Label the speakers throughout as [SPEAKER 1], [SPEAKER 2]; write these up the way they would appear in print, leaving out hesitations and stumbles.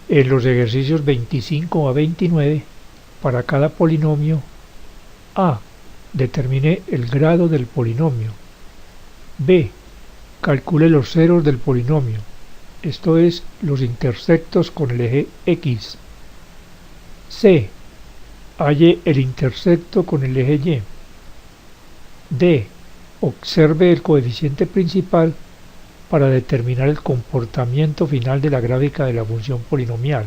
[SPEAKER 1] En los ejercicios 25 a 29, para cada polinomio A, determine el grado del polinomio. B, calcule los ceros del polinomio, esto es, los intersectos con el eje X. C, halle el intersecto con el eje Y. D, observe el coeficiente principal para determinar el comportamiento final de la gráfica de la función polinomial.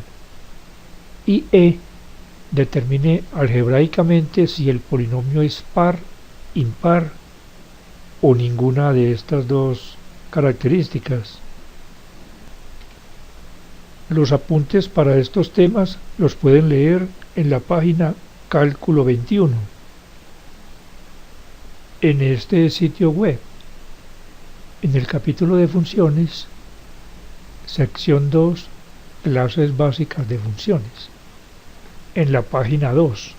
[SPEAKER 1] Y E, determine algebraicamente si el polinomio es par, impar o ninguna de estas dos características. Los apuntes para estos temas los pueden leer en la página Cálculo 21 en este sitio web. En el capítulo de funciones, sección 2, clases básicas de funciones, en la página 2.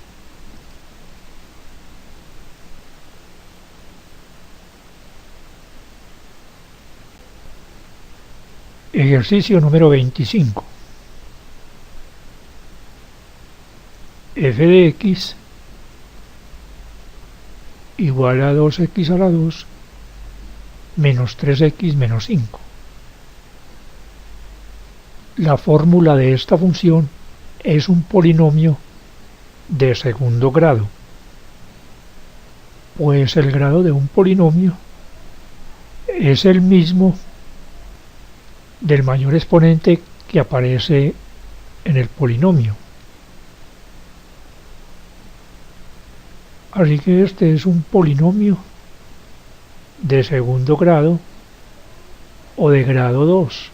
[SPEAKER 1] Ejercicio número 25. F de x igual a 2x a la 2 menos 3x menos 5. La fórmula de esta función es un polinomio de segundo grado, pues el grado de un polinomio es el mismo del mayor exponente que aparece en el polinomio. Así que este es un polinomio de segundo grado o de grado 2.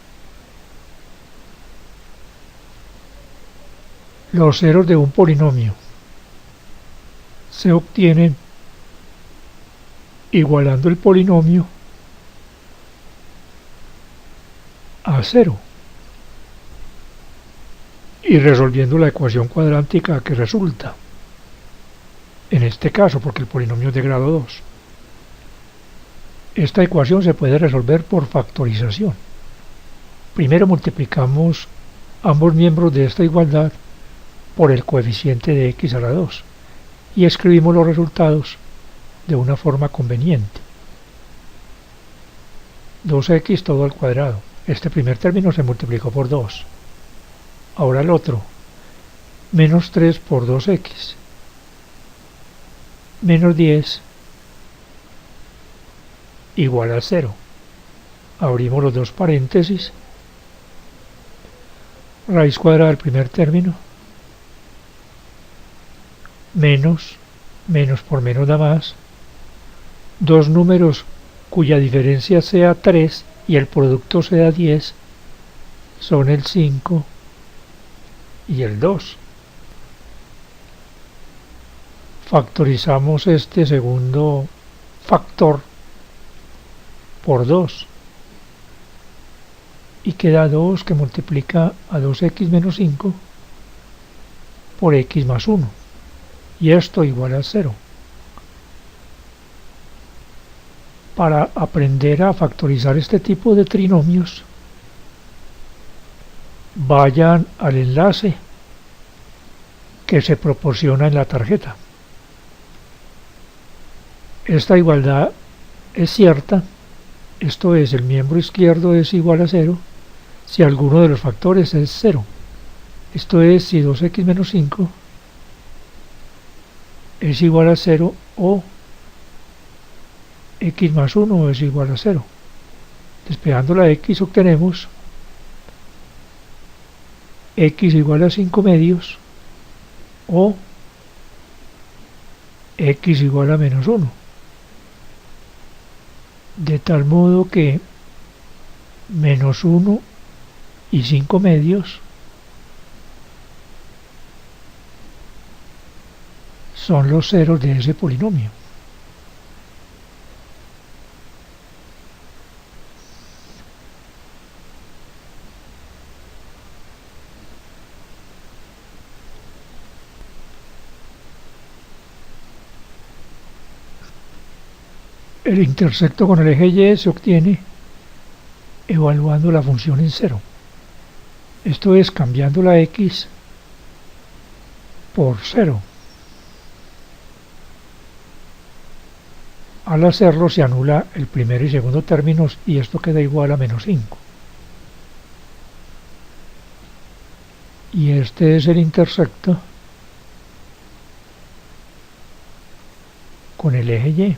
[SPEAKER 1] Los ceros de un polinomio se obtienen igualando el polinomio a 0 y resolviendo la ecuación cuadrántica que resulta, en este caso porque el polinomio es de grado 2. Esta ecuación se puede resolver por factorización. Primero multiplicamos ambos miembros de esta igualdad por el coeficiente de x a la 2 y escribimos los resultados de una forma conveniente. 2x todo al cuadrado. Este primer término se multiplicó por 2. Ahora el otro. Menos 3 por 2x. Menos 10 igual a 0. Abrimos los dos paréntesis. Raíz cuadrada del primer término. Menos por menos da más. Dos números cuya diferencia sea 3 y el producto sea 10 son el 5 y el 2. Factorizamos este segundo factor por 2 y queda 2 que multiplica a 2x menos 5 por x más 1 y esto igual a 0. Para aprender a factorizar este tipo de trinomios, vayan al enlace que se proporciona en la tarjeta. Esta igualdad es cierta, esto es, el miembro izquierdo es igual a 0 si alguno de los factores es 0. Esto es, si 2x menos 5 es igual a 0 o x más 1 es igual a 0. Despejando la x obtenemos x igual a 5 medios o x igual a menos 1. De tal modo que menos 1 y 5 medios son los ceros de ese polinomio. El intersecto con el eje Y se obtiene evaluando la función en 0. Esto es cambiando la x por 0. Al hacerlo se anula el primero y segundo términos y esto queda igual a menos 5. Y este es el intersecto con el eje Y.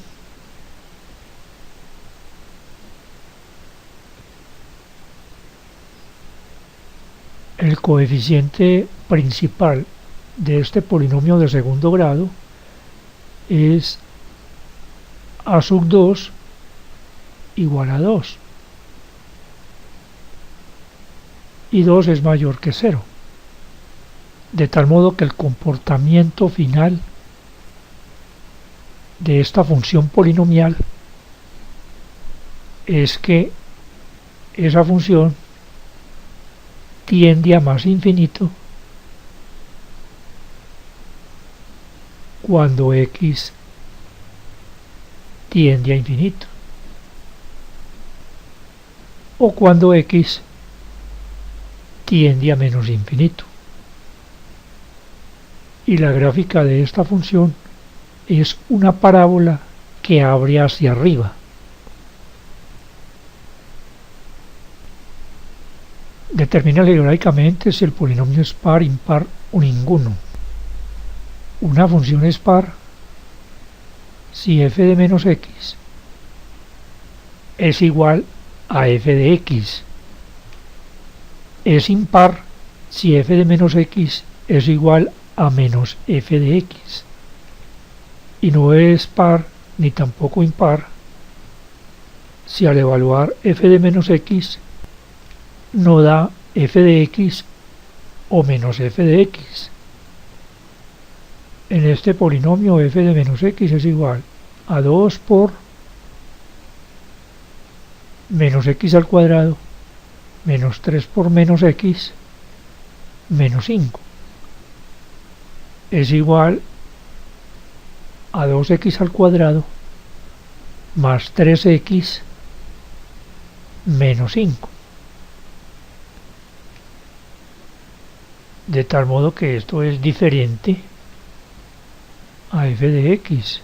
[SPEAKER 1] El coeficiente principal de este polinomio de segundo grado es a sub 2 igual a 2. Y 2 es mayor que 0. De tal modo que el comportamiento final de esta función polinomial es que esa función tiende a más infinito cuando x tiende a infinito o cuando x tiende a menos infinito. Y la gráfica de esta función es una parábola que abre hacia arriba. Determina algebraicamente si el polinomio es par, impar o ninguno. Una función es par si f de menos x es igual a f de x. Es impar si f de menos x es igual a menos f de x. Y no es par ni tampoco impar si al evaluar f de menos x no da f de x o menos f de x. En este polinomio f de menos x es igual a 2 por menos x al cuadrado menos 3 por menos x menos 5. Es igual a 2x al cuadrado más 3x menos 5. De tal modo que esto es diferente a f de x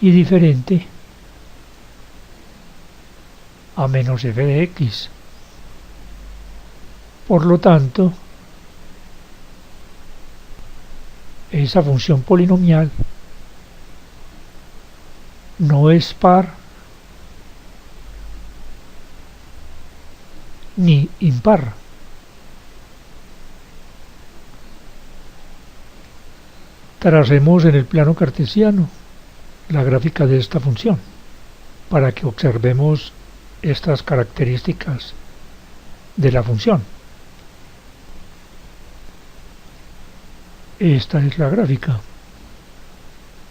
[SPEAKER 1] y diferente a menos f de x. Por lo tanto, esa función polinomial no es par ni impar. Tracemos en el plano cartesiano la gráfica de esta función para que observemos estas características de la función. Esta es la gráfica.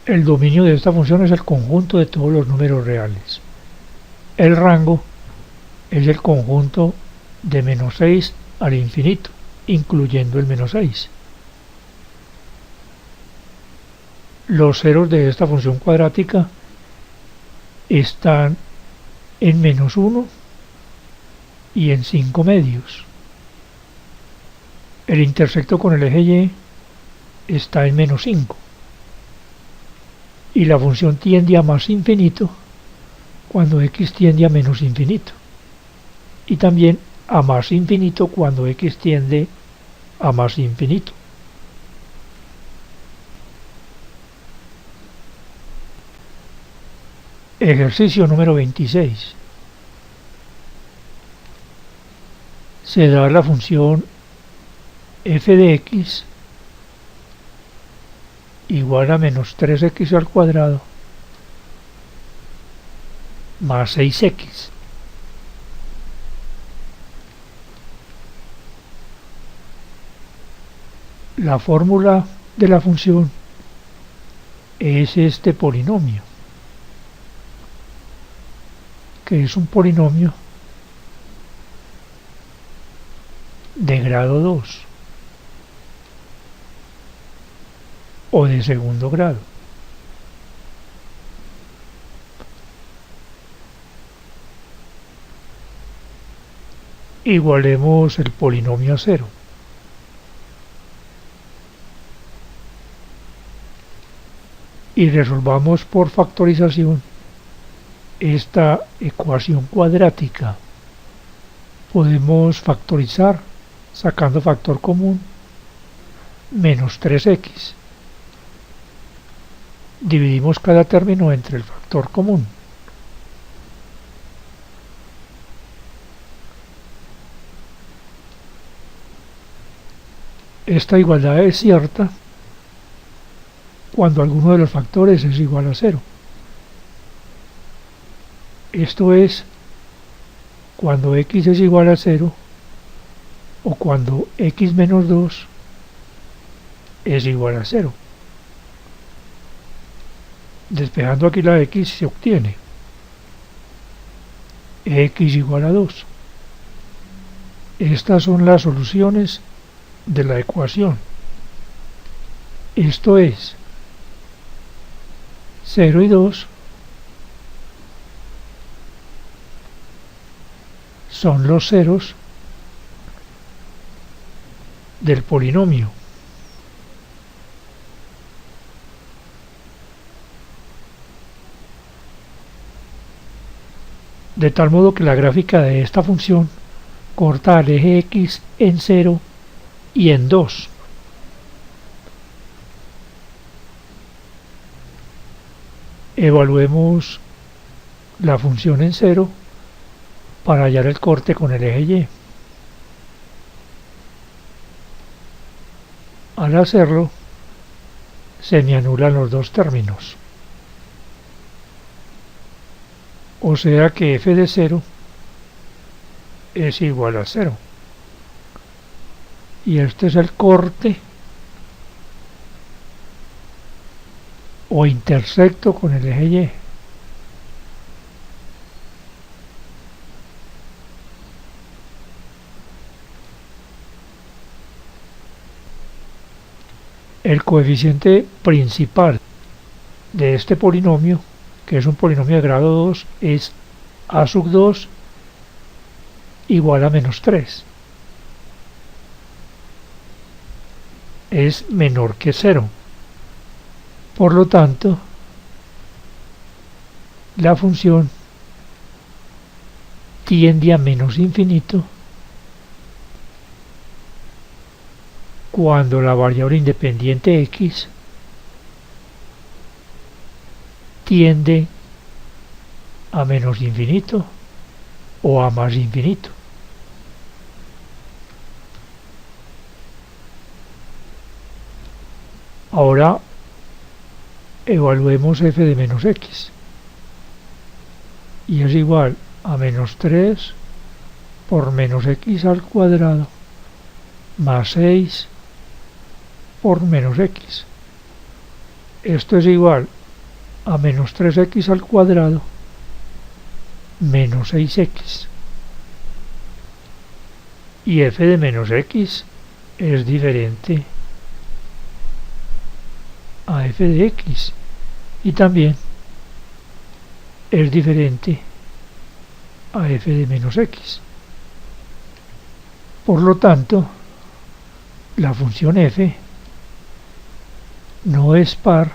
[SPEAKER 1] El dominio de esta función es el conjunto de todos los números reales. El rango es el conjunto de menos 6 al infinito, incluyendo el menos 6. Los ceros de esta función cuadrática están en menos 1 y en 5 medios. El intersecto con el eje Y está en menos 5. Y la función tiende a más infinito cuando x tiende a menos infinito. Y también a más infinito cuando x tiende a más infinito. Ejercicio número 26. Se da la función f de x igual a menos 3x al cuadrado más 6x. La fórmula de la función es este polinomio, que es un polinomio de grado 2 o de segundo grado. Igualemos el polinomio a cero. Y resolvamos por factorización esta ecuación cuadrática. Podemos factorizar sacando factor común menos 3x. Dividimos cada término entre el factor común. Esta igualdad es cierta cuando alguno de los factores es igual a 0. Esto es cuando x es igual a 0 o cuando x menos 2 es igual a 0. Despejando aquí la x se obtiene x igual a 2. Estas son las soluciones de la ecuación. Esto es 0 y 2 son los ceros del polinomio. De tal modo que la gráfica de esta función corta al eje x en 0 y en 2. Evaluemos la función en 0 para hallar el corte con el eje y. Al hacerlo, se me anulan los dos términos. O sea que f de 0 es igual a 0. Y este es el corte o intersecto con el eje y. El coeficiente principal de este polinomio, que es un polinomio de grado 2, es a sub 2 igual a menos 3. Es menor que 0. Por lo tanto, la función tiende a menos infinito cuando la variable independiente x tiende a menos infinito o a más infinito. Ahora evaluemos f de menos x. Y es igual a menos 3 por menos x al cuadrado más 6 por menos x. Esto es igual a menos 3x al cuadrado menos 6x. Y f de menos x es diferente a f de x y también es diferente a f de menos x. Por lo tanto, la función f no es par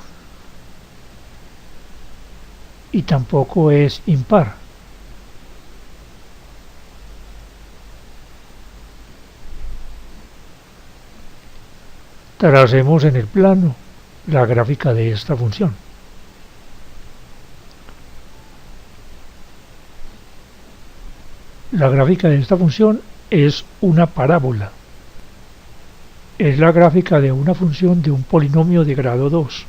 [SPEAKER 1] y tampoco es impar. Tracemos en el plano la gráfica de esta función. La gráfica de esta función es una parábola. Es la gráfica de una función de un polinomio de grado 2.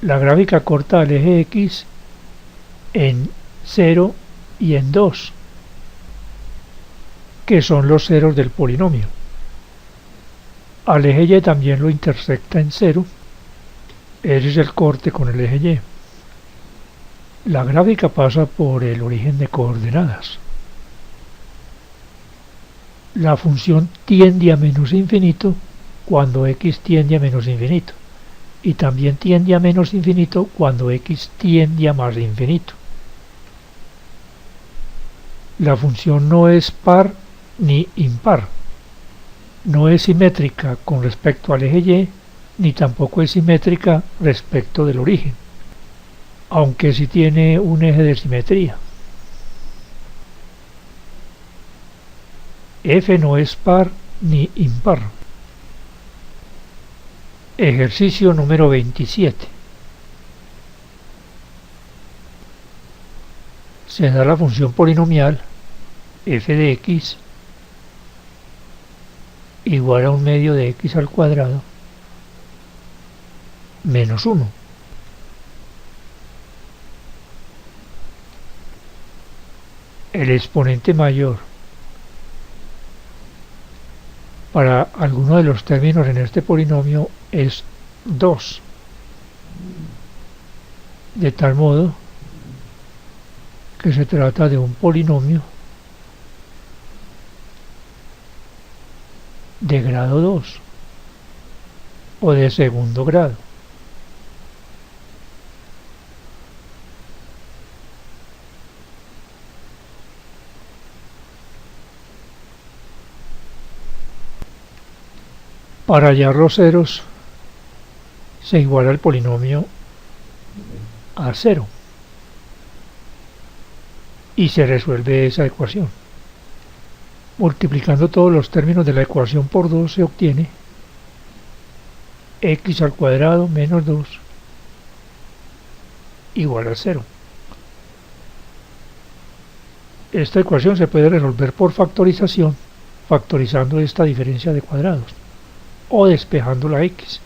[SPEAKER 1] La gráfica corta al eje x en 0 y en 2, que son los ceros del polinomio. Al eje y también lo intersecta en 0. Ese es el corte con el eje y. La gráfica pasa por el origen de coordenadas. La función tiende a menos infinito cuando x tiende a menos infinito. Y también tiende a menos infinito cuando x tiende a más infinito. La función no es par ni impar. No es simétrica con respecto al eje Y, ni tampoco es simétrica respecto del origen, aunque sí tiene un eje de simetría. F no es par ni impar. Ejercicio número 27. Se da la función polinomial f de x igual a 1/2 de x al cuadrado menos 1. El exponente mayor para alguno de los términos en este polinomio es 2, de tal modo que se trata de un polinomio de grado 2 o de segundo grado. Para hallar los ceros se iguala el polinomio a 0 y se resuelve esa ecuación. Multiplicando todos los términos de la ecuación por 2 se obtiene x al cuadrado menos 2 igual a 0. Esta ecuación se puede resolver por factorización, factorizando esta diferencia de cuadrados o despejando la x.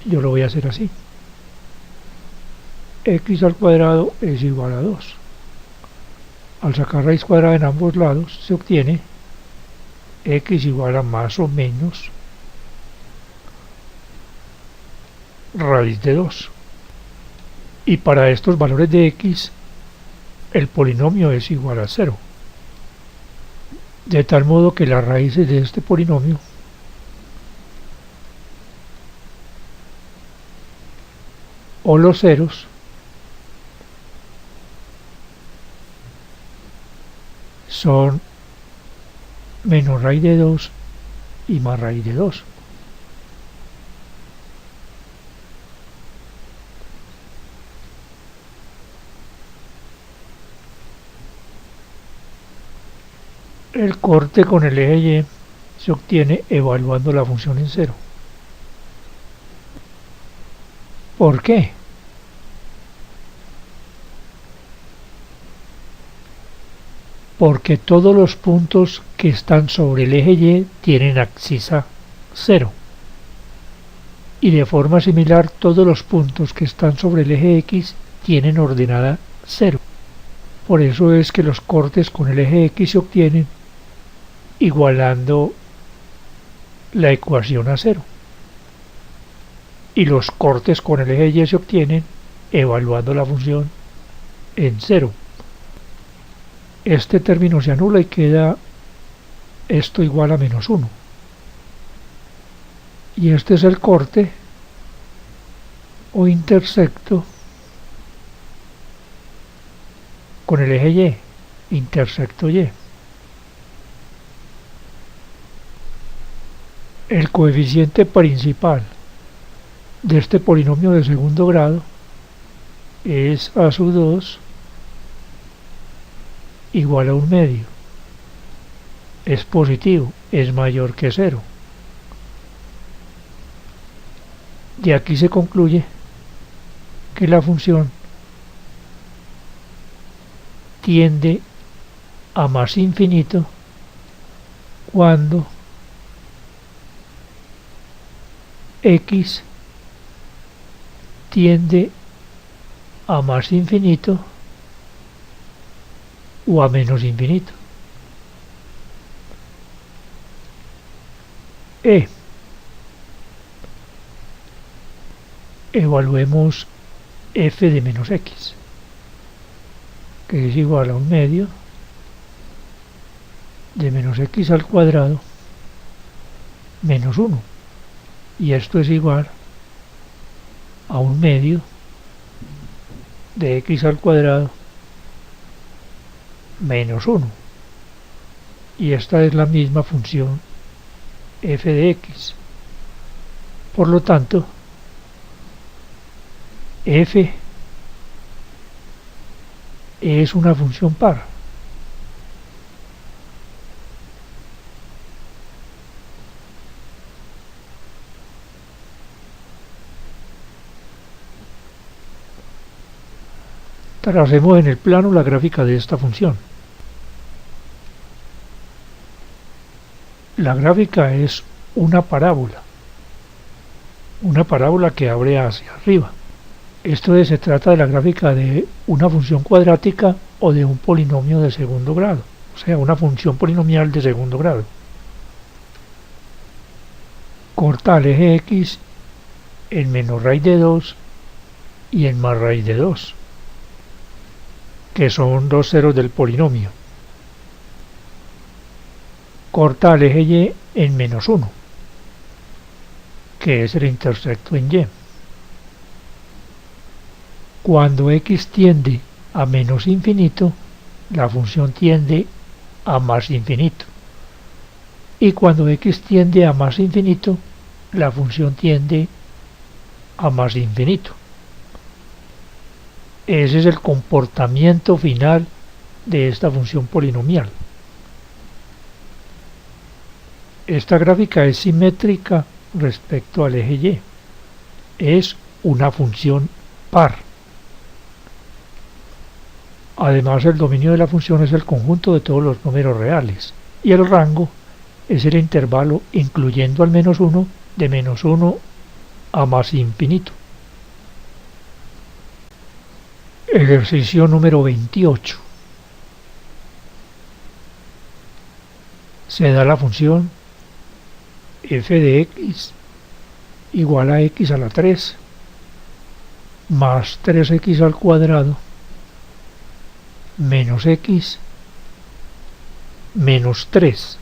[SPEAKER 1] Yo lo voy a hacer así. X al cuadrado es igual a 2. Al sacar raíz cuadrada en ambos lados se obtiene x igual a más o menos raíz de 2. Y para estos valores de x el polinomio es igual a 0. De tal modo que las raíces de este polinomio o los ceros son menos raíz de 2 y más raíz de 2. El corte con el eje Y se obtiene evaluando la función en 0. ¿Por qué? Porque todos los puntos que están sobre el eje Y tienen abscisa 0. Y de forma similar todos los puntos que están sobre el eje X tienen ordenada 0. Por eso es que los cortes con el eje X se obtienen igualando la ecuación a 0. Y los cortes con el eje Y se obtienen evaluando la función en 0. Este término se anula y queda esto igual a menos 1. Y este es el corte o intersecto con el eje Y, intersecto Y. El coeficiente principal de este polinomio de segundo grado es a2 igual a 1/2. Es positivo, es mayor que 0. De aquí se concluye que la función tiende a más infinito cuando x tiende a más infinito o a menos infinito. Evaluemos f de menos x, que es igual a 1/2 de menos x al cuadrado menos 1. Y esto es igual a 1/2 de x al cuadrado menos 1. y esta es la misma función f de x. Por lo tanto, f es una función par. Tracemos en el plano la gráfica de esta función. La gráfica es una parábola que abre hacia arriba. Esto se trata de la gráfica de una función cuadrática o de un polinomio de segundo grado, o sea, una función polinomial de segundo grado. Corta al eje x en menos raíz de 2 y en más raíz de 2, que son dos ceros del polinomio. Corta al eje y en menos 1, que es el intersecto en y. Cuando x tiende a menos infinito, la función tiende a más infinito. Y cuando x tiende a más infinito, la función tiende a más infinito. Ese es el comportamiento final de esta función polinomial. Esta gráfica es simétrica respecto al eje y. Es una función par. Además, el dominio de la función es el conjunto de todos los números reales, y el rango es el intervalo incluyendo al menos 1 de menos 1 a más infinito. Ejercicio número 28. Se da la función f de x igual a x a la 3 más 3x al cuadrado menos x menos 3.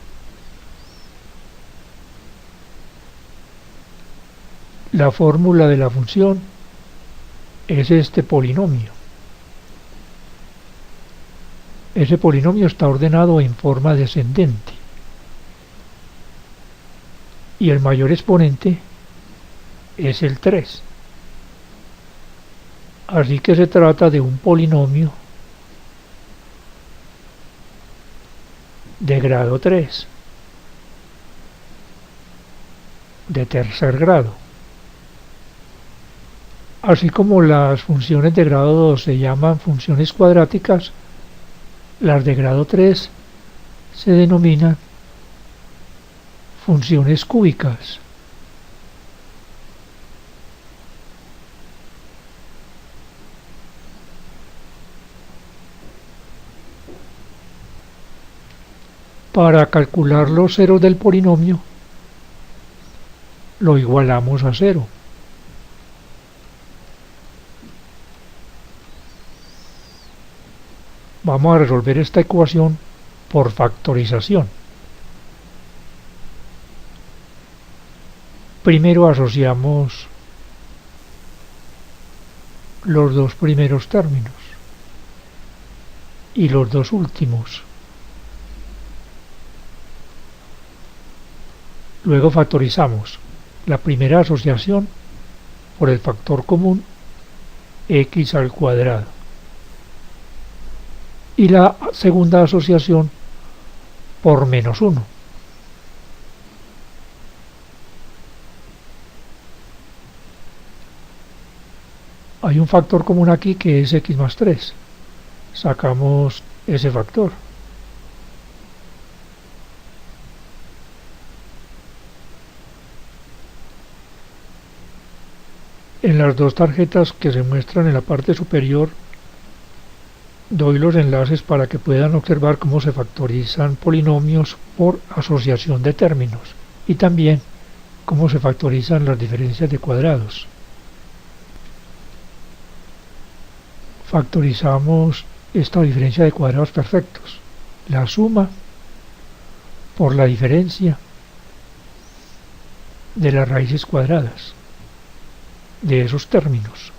[SPEAKER 1] La fórmula de la función es este polinomio. Ese polinomio está ordenado en forma descendente y el mayor exponente es el 3. Así que se trata de un polinomio de grado 3, de tercer grado. Así como las funciones de grado 2 se llaman funciones cuadráticas, las de grado 3 se denominan funciones cúbicas. Para calcular los ceros del polinomio, lo igualamos a 0. Vamos a resolver esta ecuación por factorización. Primero asociamos los dos primeros términos y los dos últimos. Luego factorizamos la primera asociación por el factor común x al cuadrado y la segunda asociación por menos 1. Hay un factor común aquí que es x más 3. Sacamos ese factor. En las dos tarjetas que se muestran en la parte superior doy los enlaces para que puedan observar cómo se factorizan polinomios por asociación de términos y también cómo se factorizan las diferencias de cuadrados. Factorizamos esta diferencia de cuadrados perfectos, la suma por la diferencia de las raíces cuadradas de esos términos.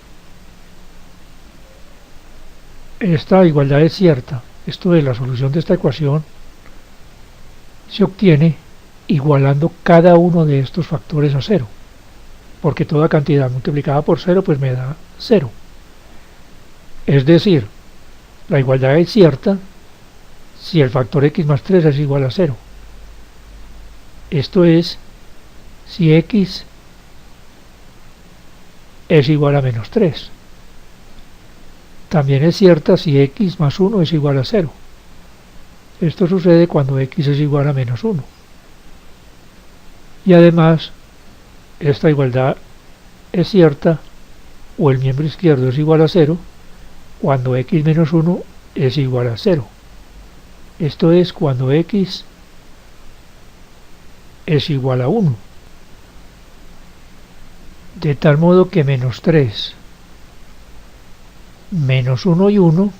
[SPEAKER 1] Esta igualdad es cierta. Esto de la solución de esta ecuación se obtiene igualando cada uno de estos factores a cero, porque toda cantidad multiplicada por cero pues me da cero. Es decir, la igualdad es cierta si el factor x más 3 es igual a 0. Esto es, si x es igual a menos 3. También es cierta si x más 1 es igual a 0. Esto sucede cuando x es igual a menos 1. Y además, esta igualdad es cierta, o el miembro izquierdo es igual a 0, cuando x menos 1 es igual a 0. Esto es cuando x es igual a 1. De tal modo que menos 3, menos 1 y 1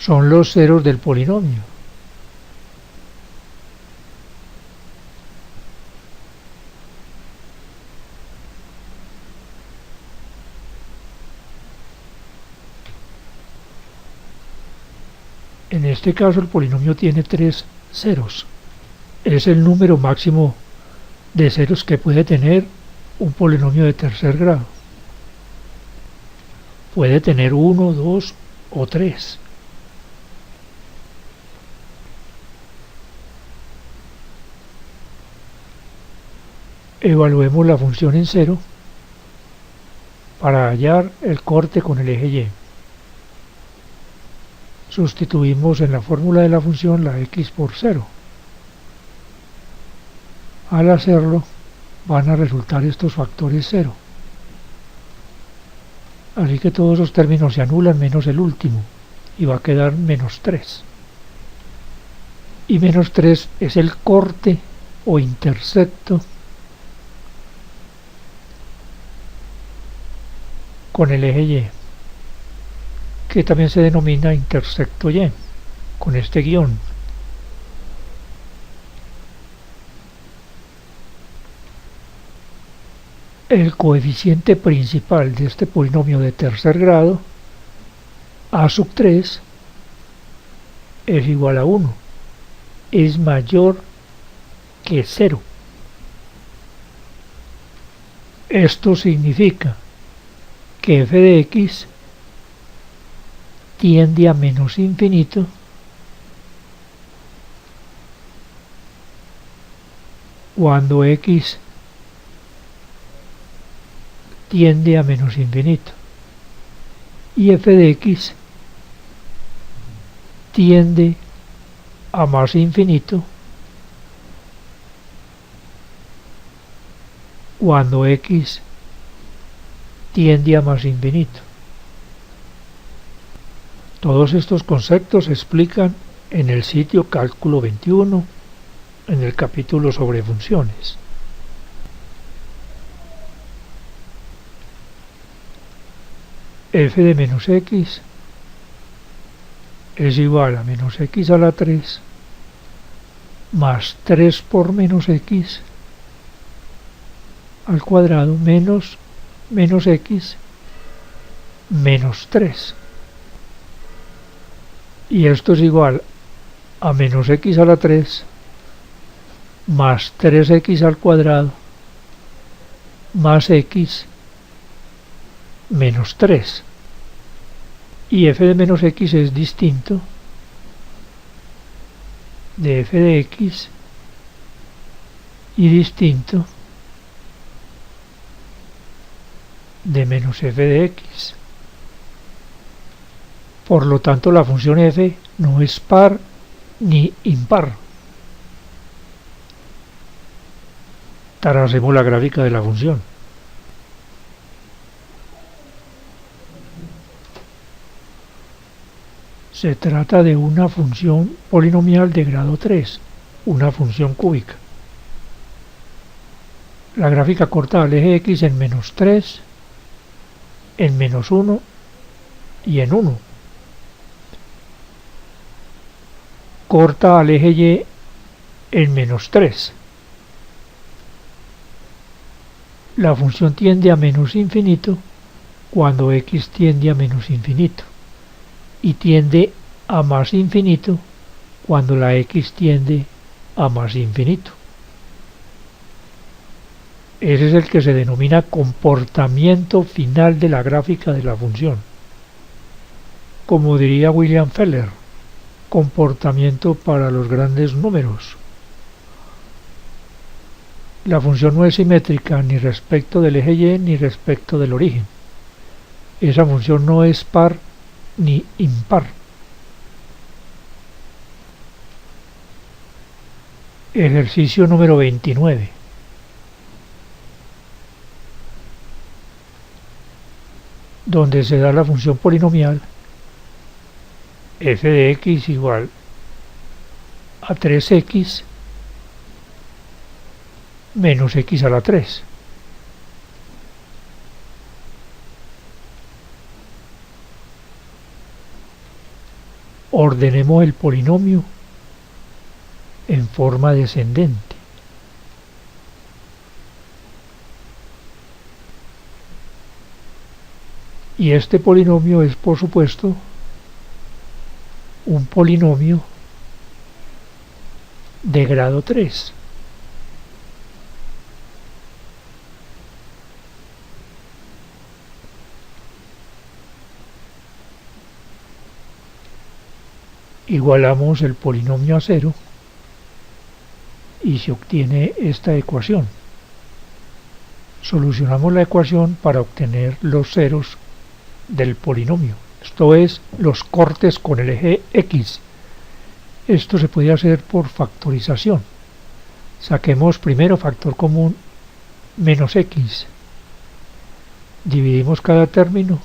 [SPEAKER 1] son los ceros del polinomio. En este caso el polinomio tiene 3 ceros. Es el número máximo de ceros que puede tener un polinomio de tercer grado. Puede tener 1, 2 o 3. Evaluemos la función en cero para hallar el corte con el eje Y. Sustituimos en la fórmula de la función la x por 0. Al hacerlo, van a resultar estos factores 0. Así que todos los términos se anulan menos el último, y va a quedar menos 3. Y menos 3 es el corte o intersecto con el eje Y, que también se denomina intersecto Y, con este guión. El coeficiente principal de este polinomio de tercer grado, a sub 3, es igual a 1, es mayor que 0. Esto significa que f de x tiende a menos infinito cuando x tiende a menos infinito y f de x tiende a más infinito cuando x tiende a más infinito. Todos estos conceptos se explican en el sitio Cálculo 21, en el capítulo sobre funciones. F de menos x es igual a menos x a la 3 más 3 por menos x al cuadrado menos menos x menos 3. Y esto es igual a menos x a la 3 más 3x al cuadrado más x menos 3. Y f de menos x es distinto de f de x y distinto de menos f de x. Por lo tanto, la función f no es par ni impar. Tracemos la gráfica de la función. Se trata de una función polinomial de grado 3, una función cúbica. La gráfica corta al eje x en menos 3, en menos 1 y en 1. Corta al eje y en menos 3. La función tiende a menos infinito cuando x tiende a menos infinito y tiende a más infinito cuando la x tiende a más infinito. Ese es el que se denomina comportamiento final de la gráfica de la función. Como diría William Feller, comportamiento para los grandes números. La función no es simétrica ni respecto del eje y ni respecto del origen. Esa función no es par ni impar. Ejercicio número 29. Donde se da la función polinomial f de x igual a 3x menos x a la 3. Ordenemos el polinomio en forma descendente. Y este polinomio es, por supuesto, un polinomio de grado 3. Igualamos el polinomio a 0 y se obtiene esta ecuación. Solucionamos la ecuación para obtener los ceros del polinomio, esto es, los cortes con el eje x. Esto se puede hacer por factorización. Saquemos primero factor común menos x. Dividimos cada término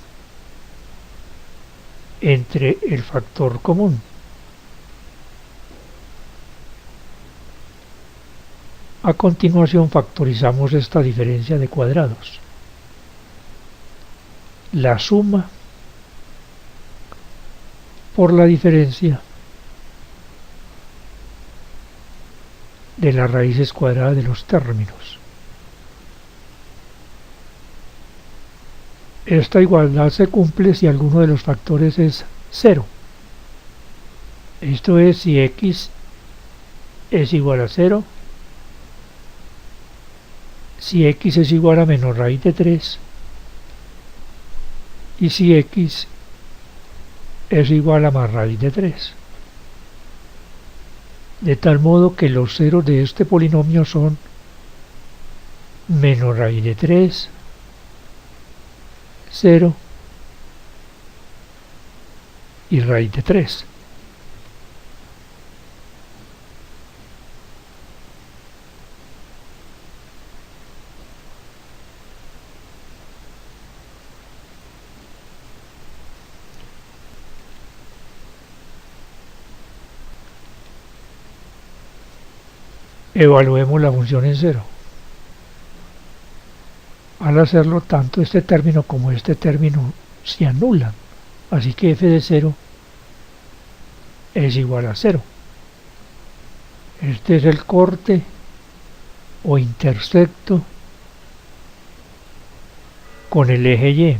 [SPEAKER 1] entre el factor común. A continuación factorizamos esta diferencia de cuadrados. La suma por la diferencia de las raíces cuadradas de los términos. Esta igualdad se cumple si alguno de los factores es 0. Esto es si x es igual a 0, si x es igual a menos raíz de 3 y si x es igual a más raíz de 3. De tal modo que los ceros de este polinomio son menos raíz de 3, 0 y raíz de 3. Evaluemos la función en 0. Al hacerlo, tanto este término como este término se anulan, así que f de 0 es igual a 0. Este es el corte o intersecto con el eje y.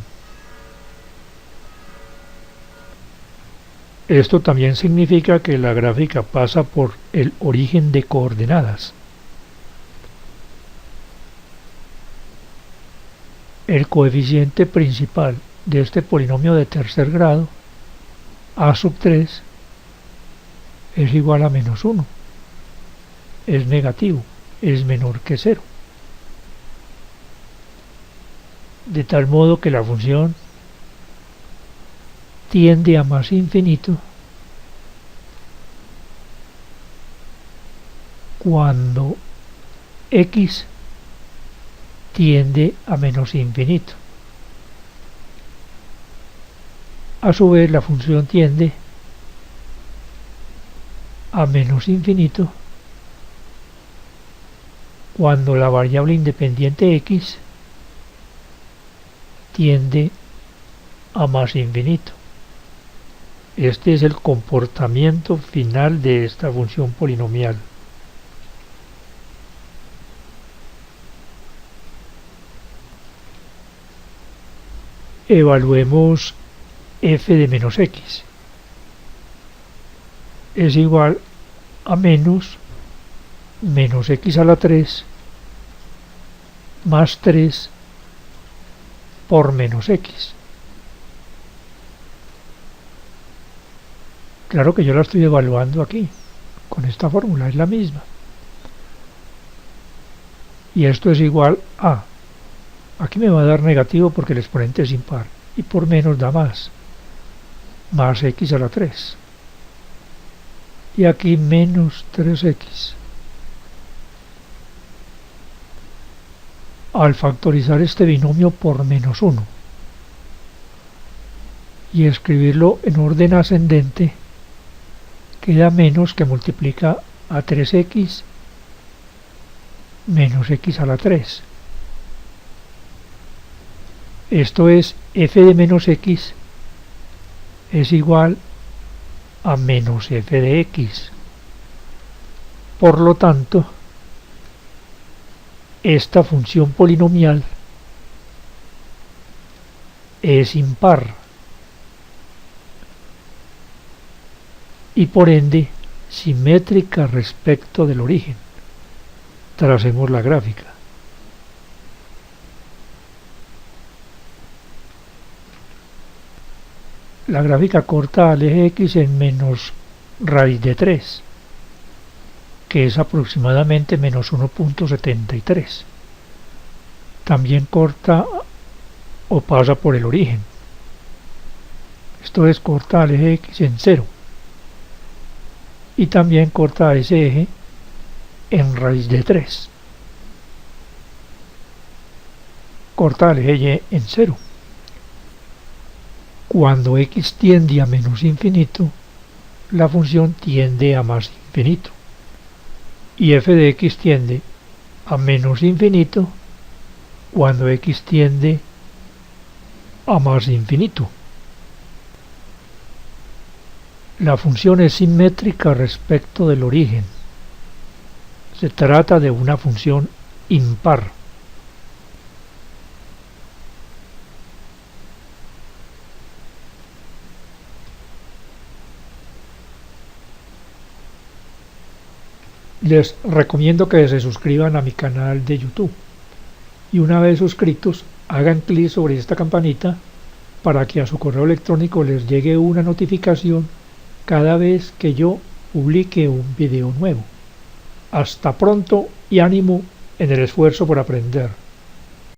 [SPEAKER 1] Esto también significa que la gráfica pasa por el origen de coordenadas. El coeficiente principal de este polinomio de tercer grado, a sub 3, es igual a menos 1. Es negativo, es menor que 0. De tal modo que la función tiende a más infinito cuando x tiende a menos infinito. A su vez, la función tiende a menos infinito cuando la variable independiente x tiende a más infinito. Este es el comportamiento final de esta función polinomial. Evaluemos f de menos x. es igual a menos x a la 3 más 3 por menos x. Claro que yo la estoy evaluando aquí, con esta fórmula, es la misma. Y esto es igual a, aquí me va a dar negativo porque el exponente es impar, y por menos da más x a la 3. Y aquí menos 3x. Al factorizar este binomio por menos 1 y escribirlo en orden ascendente, queda menos que multiplica a 3x menos x a la 3. Esto es f de menos x es igual a menos f de x. Por lo tanto, esta función polinomial es impar y por ende simétrica respecto del origen. Tracemos la gráfica. La gráfica corta al eje x en menos raíz de 3, que es aproximadamente menos 1.73. También corta o pasa por el origen. Esto es, corta al eje x en 0. Y también corta a ese eje en raíz de 3. Corta al eje y en 0. Cuando x tiende a menos infinito, la función tiende a más infinito. Y f de x tiende a menos infinito cuando x tiende a más infinito. La función es simétrica respecto del origen. Se trata de una función impar. Les recomiendo que se suscriban a mi canal de YouTube y una vez suscritos hagan clic sobre esta campanita para que a su correo electrónico les llegue una notificación cada vez que yo publique un video nuevo. Hasta pronto y ánimo en el esfuerzo por aprender.